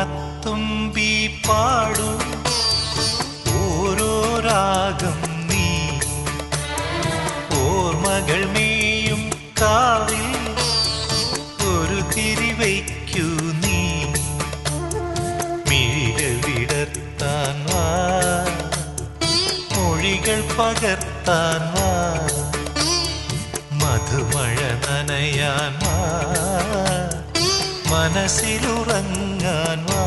ഓണത്തുമ്പി പാടൂ ഓരോ രാഗം നീ ഓർമ്മകൾ മേയും കാവിൽ ഒരു തിരിവയ്ക്കൂ നീ മിഴികൾ വിടർത്താൻ വാ മൊഴികൾ പകർത്താൻ വാ മധുമഴ നനയാൻ വാ മനസ്സിലുറങ്ങാൻ വാ